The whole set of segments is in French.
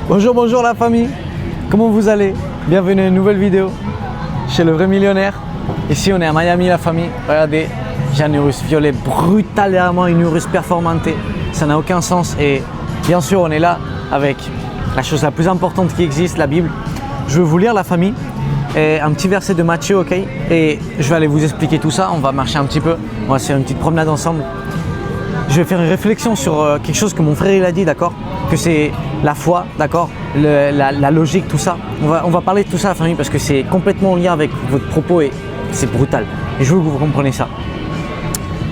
Bonjour, bonjour la famille, comment vous allez? Bienvenue à une nouvelle vidéo chez Le Vrai Millionnaire. Ici on est à Miami la famille, regardez, j'ai un Urus violet brutalement, une Urus performante, ça n'a aucun sens et bien sûr on est là avec la chose la plus importante qui existe, la Bible. Je vais vous lire la famille, et un petit verset de Matthieu, ok? Et je vais aller vous expliquer tout ça, on va marcher un petit peu, on va se faire une petite promenade ensemble. Je vais faire une réflexion sur quelque chose que mon frère il a dit, d'accord? Que c'est la foi, d'accord? La logique, tout ça. On va parler de tout ça, la famille, parce que c'est complètement en lien avec votre propos et c'est brutal. Et je veux que vous compreniez ça.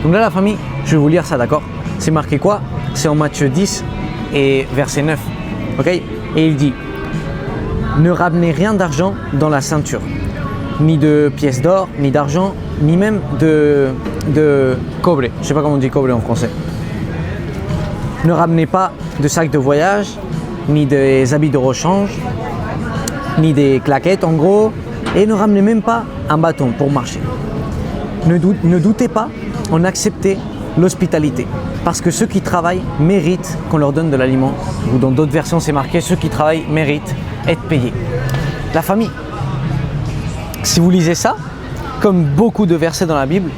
Donc là, la famille, je vais vous lire ça, d'accord? C'est marqué quoi? C'est en Matthieu 10 et verset 9, ok? Et il dit: ne ramenez rien d'argent dans la ceinture, ni de pièces d'or, ni d'argent, ni même de cobre. Je ne sais pas comment on dit cobre en français. Ne ramenez pas de sac de voyage, ni des habits de rechange, ni des claquettes en gros, et ne ramenez même pas un bâton pour marcher. Ne doutez pas en accepter l'hospitalité, parce que ceux qui travaillent méritent qu'on leur donne de l'aliment, ou dans d'autres versions c'est marqué: ceux qui travaillent méritent être payés. La famille, si vous lisez ça, comme beaucoup de versets dans la Bible,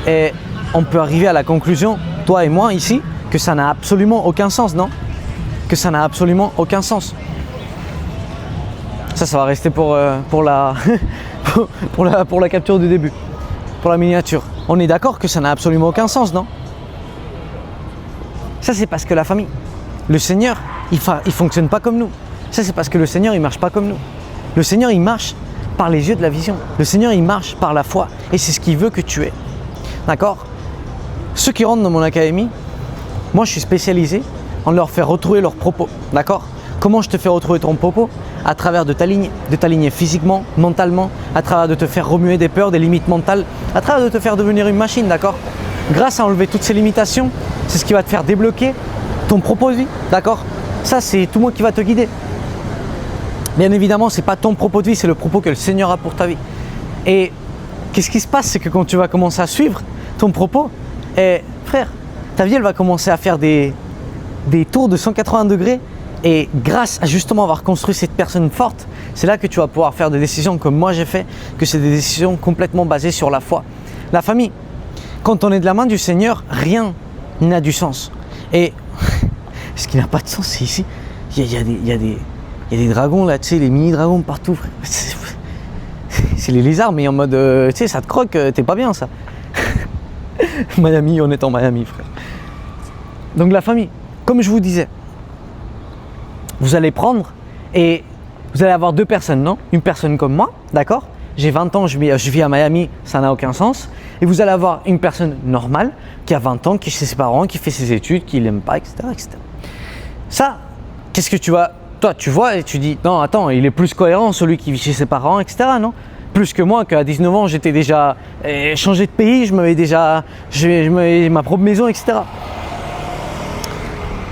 et on peut arriver à la conclusion, toi et moi ici, que ça n'a absolument aucun sens, non? Que ça n'a absolument aucun sens. Ça va rester pour la capture du début, pour la miniature. On est d'accord que ça n'a absolument aucun sens, non? Ça, c'est parce que la famille, le Seigneur, il fonctionne pas comme nous. Ça, c'est parce que le Seigneur, il marche pas comme nous. Le Seigneur, il marche par les yeux de la vision. Le Seigneur, il marche par la foi. Et c'est ce qu'il veut que tu aies. D'accord? Ceux qui rentrent dans mon académie, moi, je suis spécialisé en leur faire retrouver leurs propos. D'accord? Comment je te fais retrouver ton propos? À travers de t'aligner physiquement, mentalement, à travers de te faire remuer des peurs, des limites mentales, à travers de te faire devenir une machine, d'accord? Grâce à enlever toutes ces limitations, c'est ce qui va te faire débloquer ton propos de vie, d'accord? Ça, c'est tout moi qui va te guider. Bien évidemment, ce n'est pas ton propos de vie, c'est le propos que le Seigneur a pour ta vie. Et qu'est-ce qui se passe? C'est que quand tu vas commencer à suivre ton propos, frère, ta vie, elle va commencer à faire des tours de 180 degrés. Et grâce à justement avoir construit cette personne forte, c'est là que tu vas pouvoir faire des décisions comme moi j'ai fait, que c'est des décisions complètement basées sur la foi. La famille, quand on est de la main du Seigneur, rien n'a du sens. Et ce qui n'a pas de sens, c'est ici, il y a des dragons là, tu sais, les mini-dragons partout, frère. C'est les lézards, mais en mode, tu sais, ça te croque, t'es pas bien ça. Miami, on est en Miami, frère. Donc la famille, comme je vous disais, vous allez prendre et vous allez avoir deux personnes, non? Une personne comme moi, d'accord? J'ai 20 ans, je vis à Miami, ça n'a aucun sens. Et vous allez avoir une personne normale qui a 20 ans, qui est chez ses parents, qui fait ses études, qui l'aime pas, etc., etc. Ça, qu'est-ce que tu vas... Toi, tu vois et tu dis, non, attends, il est plus cohérent celui qui vit chez ses parents, etc., non? Plus que moi, qu'à 19 ans, j'étais déjà changé de pays, je m'avais ma propre maison, etc.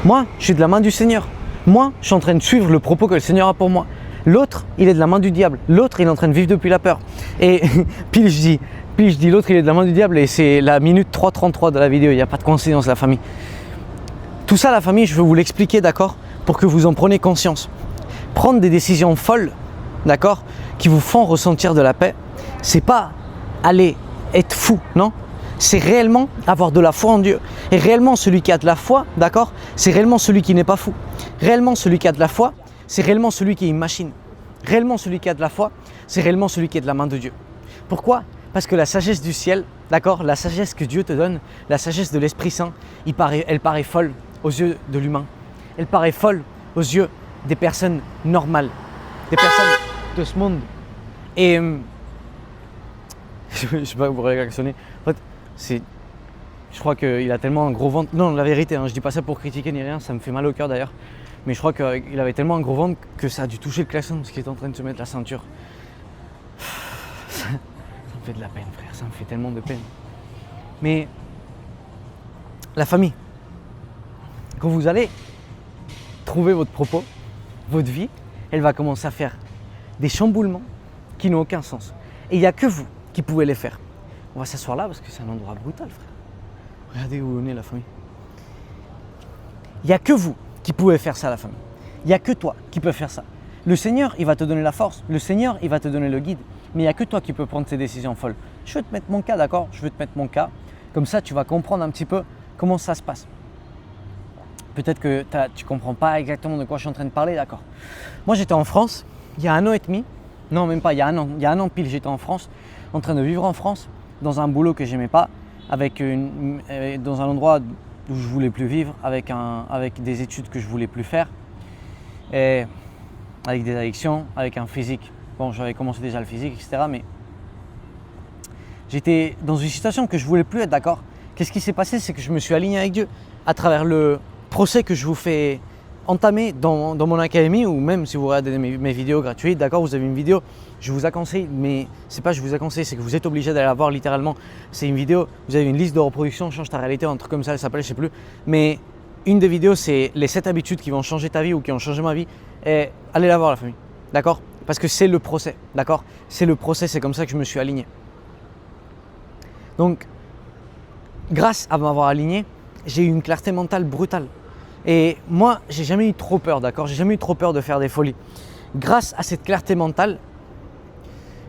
Moi, je suis de la main du Seigneur. Moi, je suis en train de suivre le propos que le Seigneur a pour moi. L'autre, il est de la main du diable. L'autre, il est en train de vivre depuis la peur. Et puis je dis l'autre, il est de la main du diable. Et c'est la minute 3:33 de la vidéo. Il n'y a pas de coïncidence, la famille. Tout ça, la famille, je vais vous l'expliquer, d'accord? Pour que vous en preniez conscience. Prendre des décisions folles, d'accord? Qui vous font ressentir de la paix. C'est pas aller être fou, non? C'est réellement avoir de la foi en Dieu. Et réellement, celui qui a de la foi, d'accord, c'est réellement celui qui n'est pas fou. Réellement, celui qui a de la foi, c'est réellement celui qui est une machine. Réellement, celui qui a de la foi, c'est réellement celui qui est de la main de Dieu. Pourquoi? Parce que la sagesse du ciel, d'accord, la sagesse que Dieu te donne, la sagesse de l'Esprit Saint, elle paraît folle aux yeux de l'humain. Elle paraît folle aux yeux des personnes normales, des personnes de ce monde. Et je ne sais pas, vous réactionnez. En fait, je crois qu'il a tellement un gros ventre. Non, la vérité, je dis pas ça pour critiquer ni rien, ça me fait mal au cœur d'ailleurs. Mais je crois qu'il avait tellement un gros ventre que ça a dû toucher le klaxon parce qu'il est en train de se mettre la ceinture. Ça me fait de la peine, frère, ça me fait tellement de peine. Mais la famille, quand vous allez trouver votre propos, votre vie, elle va commencer à faire des chamboulements qui n'ont aucun sens. Et il n'y a que vous qui pouvez les faire. On va s'asseoir là parce que c'est un endroit brutal, frère. Regardez où on est, la famille. Il n'y a que vous qui pouvez faire ça, la famille. Il n'y a que toi qui peux faire ça. Le Seigneur, il va te donner la force. Le Seigneur, il va te donner le guide. Mais il n'y a que toi qui peux prendre ces décisions folles. Je vais te mettre mon cas, d'accord? Je vais te mettre mon cas. Comme ça, tu vas comprendre un petit peu comment ça se passe. Peut-être que tu ne comprends pas exactement de quoi je suis en train de parler, d'accord? Moi, j'étais en France il y a 1 an et demi. Non, même pas, il y a 1 an. Il y a 1 an pile, j'étais en France, en train de vivre en France, dans un boulot que je n'aimais pas, dans un endroit où je ne voulais plus vivre, avec des études que je ne voulais plus faire, et avec des addictions, avec un physique. Bon, j'avais commencé déjà le physique, etc. Mais j'étais dans une situation que je ne voulais plus être, d'accord? Qu'est-ce qui s'est passé? C'est que je me suis aligné avec Dieu à travers le procès que je vous fais entamer dans mon académie, ou même si vous regardez mes vidéos gratuites, d'accord, vous avez une vidéo, je vous conseille, mais c'est pas je vous conseille, c'est que vous êtes obligé d'aller la voir littéralement. C'est une vidéo, vous avez une liste de reproduction, change ta réalité, un truc comme ça, elle s'appelle, je sais plus. Mais une des vidéos, c'est les 7 habitudes qui vont changer ta vie ou qui ont changé ma vie. Et allez la voir, la famille, d'accord? Parce que c'est le procès, d'accord? C'est le procès, c'est comme ça que je me suis aligné. Donc, grâce à m'avoir aligné, j'ai eu une clarté mentale brutale. Et moi, j'ai jamais eu trop peur, d'accord? J'ai jamais eu trop peur de faire des folies. Grâce à cette clarté mentale,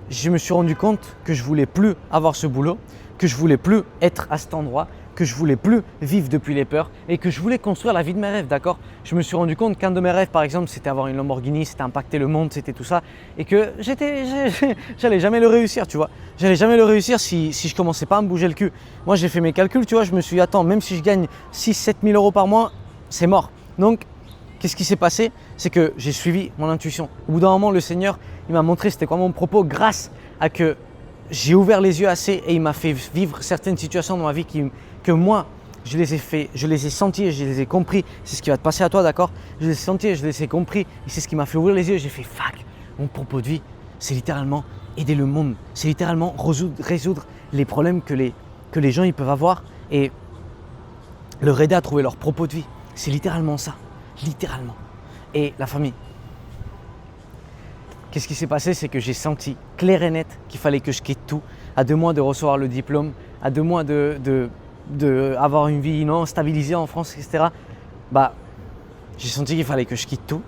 je me suis rendu compte que je voulais plus avoir ce boulot, que je voulais plus être à cet endroit, que je voulais plus vivre depuis les peurs et que je voulais construire la vie de mes rêves, d'accord? Je me suis rendu compte qu'un de mes rêves, par exemple, c'était avoir une Lamborghini, c'était impacter le monde, c'était tout ça, et que j'allais jamais le réussir, tu vois. J'allais jamais le réussir si je commençais pas à me bouger le cul. Moi, j'ai fait mes calculs, tu vois, je me suis dit, attends, même si je gagne 6-7 000 euros par mois, c'est mort. Donc, qu'est-ce qui s'est passé? C'est que j'ai suivi mon intuition. Au bout d'un moment, le Seigneur, il m'a montré c'était quoi mon propos grâce à que j'ai ouvert les yeux assez et il m'a fait vivre certaines situations dans ma vie que moi, je les ai senties et je les ai compris. C'est ce qui va te passer à toi, d'accord? Je les ai senties et je les ai compris et c'est ce qui m'a fait ouvrir les yeux. J'ai fait fuck, mon propos de vie, c'est littéralement aider le monde. C'est littéralement résoudre les problèmes que les gens ils peuvent avoir et leur aider à trouver leur propos de vie. C'est littéralement ça, littéralement. Et la famille, qu'est-ce qui s'est passé? C'est que j'ai senti clair et net qu'il fallait que je quitte tout. À 2 mois de recevoir le diplôme, à 2 mois d'avoir une vie non stabilisée en France, etc. Bah, j'ai senti qu'il fallait que je quitte tout,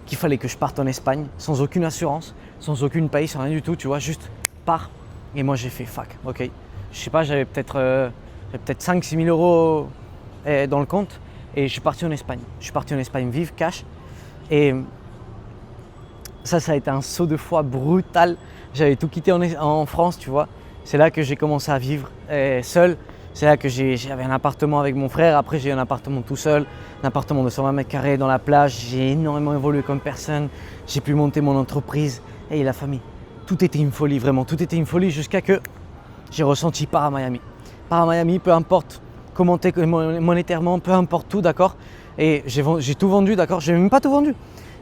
qu'il fallait que je parte en Espagne sans aucune assurance, sans aucune paye, sans rien du tout, tu vois, juste pars. Et moi j'ai fait fuck, ok. Je sais pas, j'avais peut-être 5-6 000 euros dans le compte. Et je suis parti en Espagne. Je suis parti en Espagne vivre, cash. Et ça a été un saut de foi brutal. J'avais tout quitté en France, tu vois. C'est là que j'ai commencé à vivre seul. C'est là que j'avais un appartement avec mon frère. Après, j'ai eu un appartement tout seul. Un appartement de 120 mètres carrés dans la plage. J'ai énormément évolué comme personne. J'ai pu monter mon entreprise. Et la famille. Tout était une folie, vraiment. Tout était une folie jusqu'à que j'ai ressenti part à Miami. Part à Miami, peu importe. Commenter monétairement, peu importe tout, d'accord? Et j'ai tout vendu, d'accord? J'ai même pas tout vendu.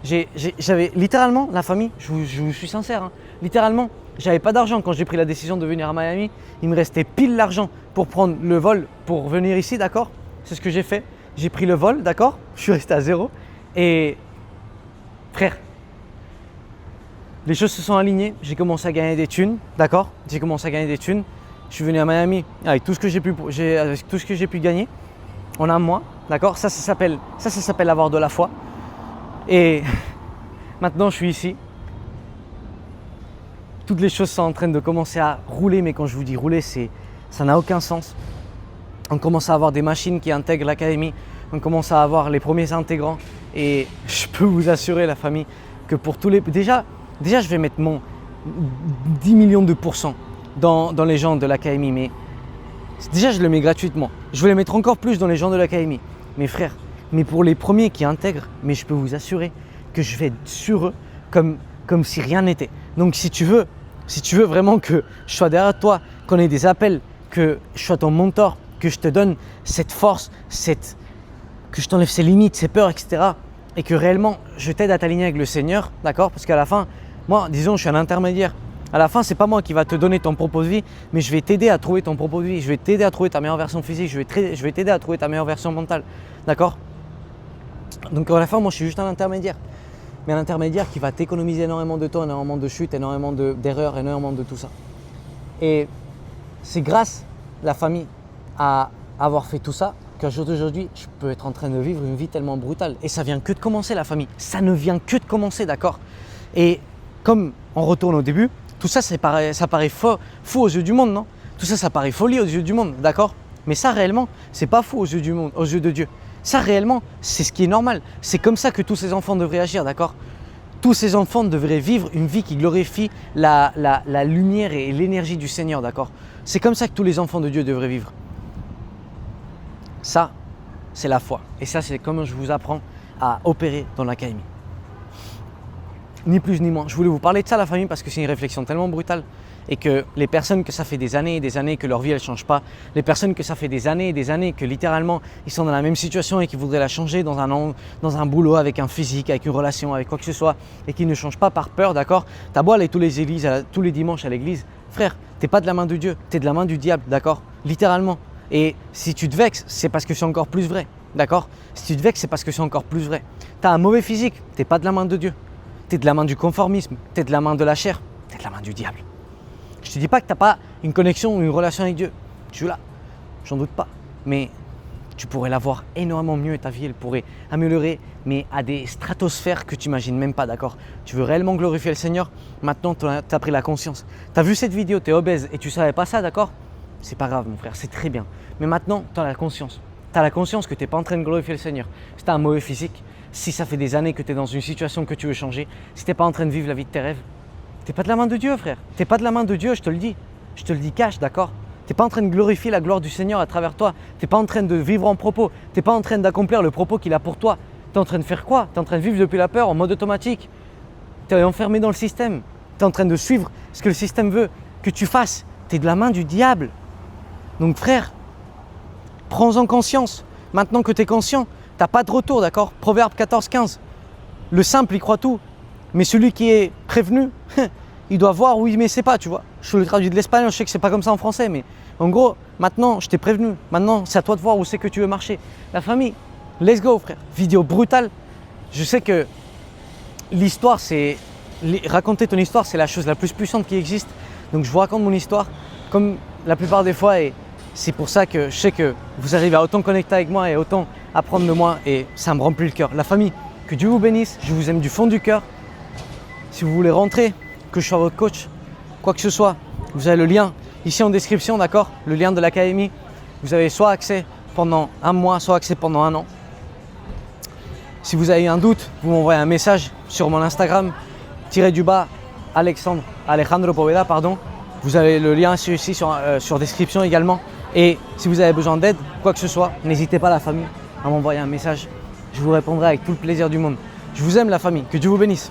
J'avais littéralement, la famille, je vous suis sincère, hein, littéralement, j'avais pas d'argent quand j'ai pris la décision de venir à Miami. Il me restait pile l'argent pour prendre le vol pour venir ici, d'accord? C'est ce que j'ai fait. J'ai pris le vol, d'accord? Je suis resté à 0. Et frère, les choses se sont alignées. J'ai commencé à gagner des thunes, d'accord? J'ai commencé à gagner des thunes. Je suis venu à Miami avec tout ce que j'ai pu gagner en 1 mois, d'accord? Ça s'appelle avoir de la foi. Et maintenant, je suis ici. Toutes les choses sont en train de commencer à rouler, mais quand je vous dis rouler, ça n'a aucun sens. On commence à avoir des machines qui intègrent l'académie. On commence à avoir les premiers intégrants. Et je peux vous assurer, la famille, que pour tous les... Déjà, je vais mettre mon 10 millions de pourcents dans les gens de l'académie, mais déjà je le mets gratuitement. Je vais les mettre encore plus dans les gens de l'académie, mes frères. Mais pour les premiers qui intègrent, mais je peux vous assurer que je vais être sur eux comme si rien n'était. Donc si tu veux vraiment que je sois derrière toi, qu'on ait des appels, que je sois ton mentor, que je te donne cette force, que je t'enlève ces limites, ces peurs, etc. Et que réellement je t'aide à t'aligner avec le Seigneur, d'accord? Parce qu'à la fin, moi, disons, je suis un intermédiaire. À la fin, c'est pas moi qui va te donner ton propos de vie, mais je vais t'aider à trouver ton propos de vie. Je vais t'aider à trouver ta meilleure version physique. Je vais t'aider à trouver ta meilleure version mentale. D'accord? Donc à la fin, moi, je suis juste un intermédiaire. Mais un intermédiaire qui va t'économiser énormément de temps, énormément de chutes, énormément d'erreurs, énormément de tout ça. Et c'est grâce, la famille, à avoir fait tout ça qu'un jour d'aujourd'hui, je peux être en train de vivre une vie tellement brutale. Et ça vient que de commencer, la famille. Ça ne vient que de commencer, d'accord? Et comme on retourne au début, tout ça, ça paraît fou aux yeux du monde, non? Tout ça, ça paraît folie aux yeux du monde, d'accord? Mais ça, réellement, c'est pas fou aux yeux du monde, aux yeux de Dieu. Ça, réellement, c'est ce qui est normal. C'est comme ça que tous ces enfants devraient agir, d'accord? Tous ces enfants devraient vivre une vie qui glorifie la lumière et l'énergie du Seigneur, d'accord? C'est comme ça que tous les enfants de Dieu devraient vivre. Ça, c'est la foi. Et ça, c'est comment je vous apprends à opérer dans l'académie. Ni plus ni moins. Je voulais vous parler de ça, la famille, parce que c'est une réflexion tellement brutale et que les personnes que ça fait des années et des années que leur vie, elle ne change pas, les personnes que ça fait des années et des années que littéralement, ils sont dans la même situation et qui voudraient la changer dans un boulot, avec un physique, avec une relation, avec quoi que ce soit et qui ne changent pas par peur, d'accord? T'as beau aller tous les dimanches à l'église, frère, t'es pas de la main de Dieu, t'es de la main du diable, d'accord? Littéralement. Et si tu te vexes, c'est parce que c'est encore plus vrai, d'accord? Si tu te vexes, c'est parce que c'est encore plus vrai. Tu as un mauvais physique, tu n'es pas de la main de Dieu. Tu es de la main du conformisme, tu es de la main de la chair, tu es de la main du diable. Je ne te dis pas que tu n'as pas une connexion ou une relation avec Dieu. Tu l'as, j'en doute pas. Mais tu pourrais l'avoir énormément mieux et ta vie, elle pourrait améliorer, mais à des stratosphères que tu n'imagines même pas, d'accord? Tu veux réellement glorifier le Seigneur? Maintenant, tu as pris la conscience. Tu as vu cette vidéo, tu es obèse et tu ne savais pas ça, d'accord? C'est pas grave, mon frère, c'est très bien. Mais maintenant, tu as la conscience. Tu as la conscience que tu n'es pas en train de glorifier le Seigneur. Si tu as un mauvais physique, si ça fait des années que tu es dans une situation que tu veux changer, si tu n'es pas en train de vivre la vie de tes rêves, tu n'es pas de la main de Dieu, frère. Tu n'es pas de la main de Dieu, je te le dis. Je te le dis cash, d'accord? Tu n'es pas en train de glorifier la gloire du Seigneur à travers toi. Tu n'es pas en train de vivre en propos. Tu n'es pas en train d'accomplir le propos qu'il a pour toi. Tu es en train de faire quoi? Tu es en train de vivre depuis la peur en mode automatique. Tu es enfermé dans le système. Tu es en train de suivre ce que le système veut que tu fasses. Tu es de la main du diable. Donc frère, prends-en conscience. Maintenant que tu es conscient, tu n'as pas de retour, d'accord? Proverbe 14-15. Le simple, il croit tout. Mais celui qui est prévenu, il doit voir où il met ses pas, tu vois. Je le traduis de l'espagnol, je sais que c'est pas comme ça en français, mais en gros, maintenant, je t'ai prévenu. Maintenant, c'est à toi de voir où c'est que tu veux marcher. La famille, let's go, frère. Vidéo brutale. Je sais que l'histoire, raconter ton histoire, c'est la chose la plus puissante qui existe. Donc, je vous raconte mon histoire comme la plupart des fois et c'est pour ça que je sais que vous arrivez à autant connecter avec moi et autant apprendre de moi et ça me remplit le cœur. La famille, que Dieu vous bénisse, je vous aime du fond du cœur. Si vous voulez rentrer, que je sois votre coach, quoi que ce soit, vous avez le lien ici en description, d'accord? Le lien de l'académie. Vous avez soit accès pendant un mois, soit accès pendant un an. Si vous avez un doute, vous m'envoyez un message sur mon Instagram, _, Alejandro Poveda, pardon. Vous avez le lien ici sur description également. Et si vous avez besoin d'aide, quoi que ce soit, n'hésitez pas la famille à m'envoyer un message. Je vous répondrai avec tout le plaisir du monde. Je vous aime la famille, que Dieu vous bénisse.